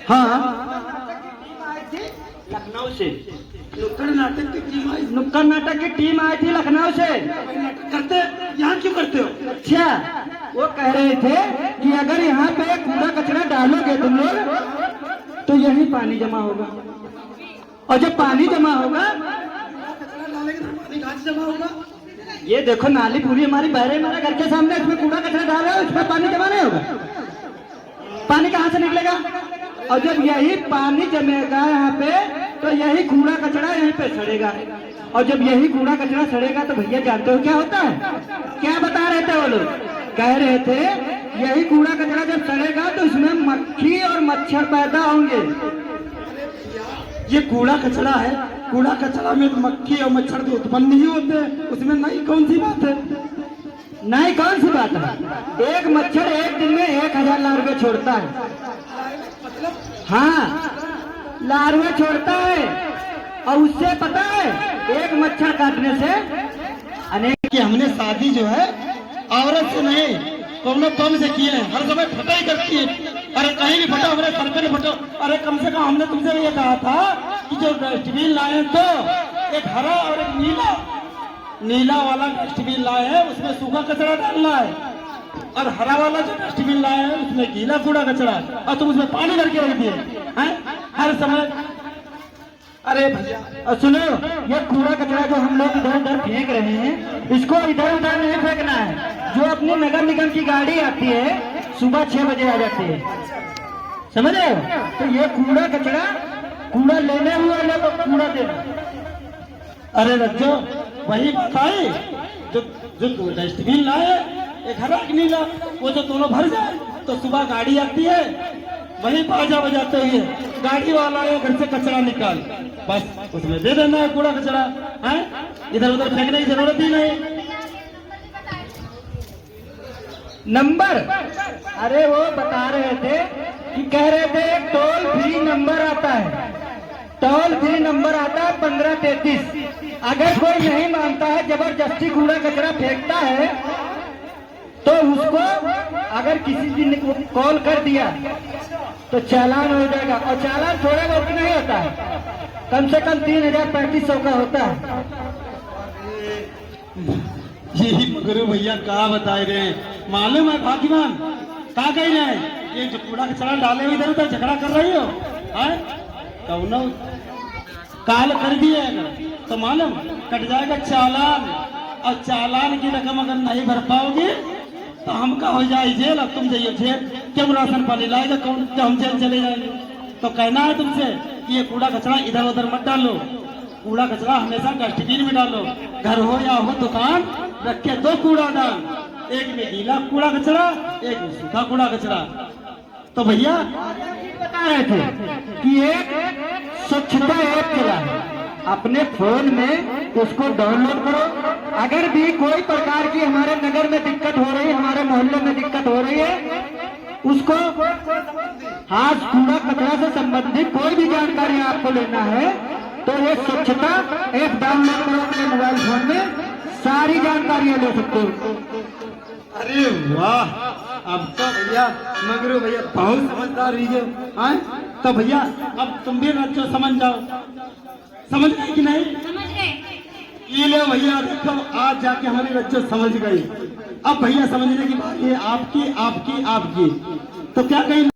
हाँ, लखनऊ से नुक्कड़ नाटक की टीम आई। नुक्कड़ नाटक की टीम आई थी लखनऊ से। नाटक करते यहाँ क्यों करते हो? अच्छा, वो कह रहे थे कि अगर यहाँ पे कूड़ा कचरा डालोगे तुम लोग तो यही पानी जमा होगा, और जब पानी जमा होगा कचरा डालेंगे तो पानी कहाँ से जमा होगा? ये देखो नाली पूरी हमारी बह रही, हमारे घर के सामने, इसमें कूड़ा कचरा डाल रहे हो, इसमें पानी जमा नहीं होगा, पानी कहाँ से निकलेगा? और जब यही पानी जमेगा यहाँ पे तो यही कूड़ा कचरा यहीं पे सड़ेगा, और जब यही कूड़ा कचरा सड़ेगा तो भैया जानते हो क्या होता है? क्या बता रहे थे वो लोग? कह रहे थे यही कूड़ा कचरा जब सड़ेगा तो इसमें मक्खी और मच्छर पैदा होंगे। ये कूड़ा कचरा है, कूड़ा कचरा में तो मक्खी और मच्छर तो उत्पन्न नहीं होते, उसमें नई कौन सी बात है? नहीं, कौन सी बात है? एक मच्छर एक दिन में 1000 लार्वे छोड़ता है। हाँ, लार्वे छोड़ता है, और उससे पता है एक मच्छर काटने से अनेक। कि हमने शादी जो है औरत से नहीं कौनो कम से किए हैं, हर समय फटा ही करती है। अरे कहीं भी फटो, हमारे सर पे नहीं फटो। अरे कम से कम हमने तुमसे ये कहा था कि जो डस्टबिन लाए तो एक हरा और एक नीला वाला डस्टबिन लाए हैं, उसमें सूखा कचरा डालना है, और हरा वाला जो डस्टबिन लाए हैं उसमें गीला कूड़ा कचरा, और तुम उसमें पानी भर के रख दिए हैं हर समय। अरे भैया, और सुनो, ये कूड़ा कचरा जो हम लोग इधर उधर फेंक रहे हैं, इसको इधर उधर नहीं फेंकना है। जो अपनी नगर निगम की गाड़ी आती है सुबह 6 बजे आ जाती है, समझ रहे हो? तो ये कूड़ा कचरा, कूड़ा लेने हुए लोग को कूड़ा देना। अरे रज्जो वही बताए जो जो डस्टबिन लाए, एक हरा एक नीला, वो जो दोनों भर जाए तो सुबह गाड़ी आती है, वही बाजा बजाते हुए गाड़ी वाला है घर से कचरा निकाल, बस उसमें दे देना है कूड़ा कचरा है, इधर उधर फेंकने की जरूरत ही नहीं। नंबर, अरे वो बता रहे थे कि कह रहे थे एक टोल फ्री नंबर आता है, टोल फ्री नंबर आता है 1533। अगर कोई नहीं मानता है, जबरदस्ती कूड़ा कचरा फेंकता है, तो उसको अगर किसी दिन कॉल कर दिया तो चालान हो जाएगा, और चालान थोड़ा बहुत नहीं होता है, कम से कम 3000-3500 का होता है। यही गुरु भैया कहा बताए रहे हैं, मालूम है भाग्यवान कहा कह रहे हैं, ये जो कूड़ा कचरा डाले हुए इधर उधर झगड़ा कर रही हो है, कौनो काल कर दिए अगर तो मालूम कट जाएगा चालान, और चालान की रकम अगर नहीं भर पाओगे तो हमका हो जाए जेल, और तुम जाइए जेल, क्यों राशन पानी लाएगा कौन, जब हम जेल चले जाएंगे। तो कहना है तुमसे कि ये कूड़ा कचरा इधर उधर मत डालो, कूड़ा कचरा हमेशा डस्टबिन में डालो, घर हो या हो दुकान, रख के 2 कूड़ादान, एक में गीला कूड़ा कचरा, एक में सूखा कूड़ा कचरा। तो भैया बता रहे थे कि एक स्वच्छता ऐप चला है, अपने फोन में उसको डाउनलोड करो। अगर भी कोई प्रकार की हमारे नगर में दिक्कत हो रही है, हमारे मोहल्ले में दिक्कत हो रही है, उसको हाथ कूड़ा कचरा से संबंधित कोई भी जानकारी आपको लेना है तो ये स्वच्छता ऐप डाउनलोड करो अपने मोबाइल फोन में, सारी जानकारियां ले सकते हो। अरे वाह, अब तो भैया मगरू भैया बहुत समझदार हुई है। तो भैया अब तुम भी रज्जो समझ जाओ, समझ गए कि नहीं? समझ गए। ये ले भैया, देखो आज जाके हमारी रज्जो समझ गई। अब भैया समझने की बात ये आपकी आपकी आपकी, तो क्या कहीं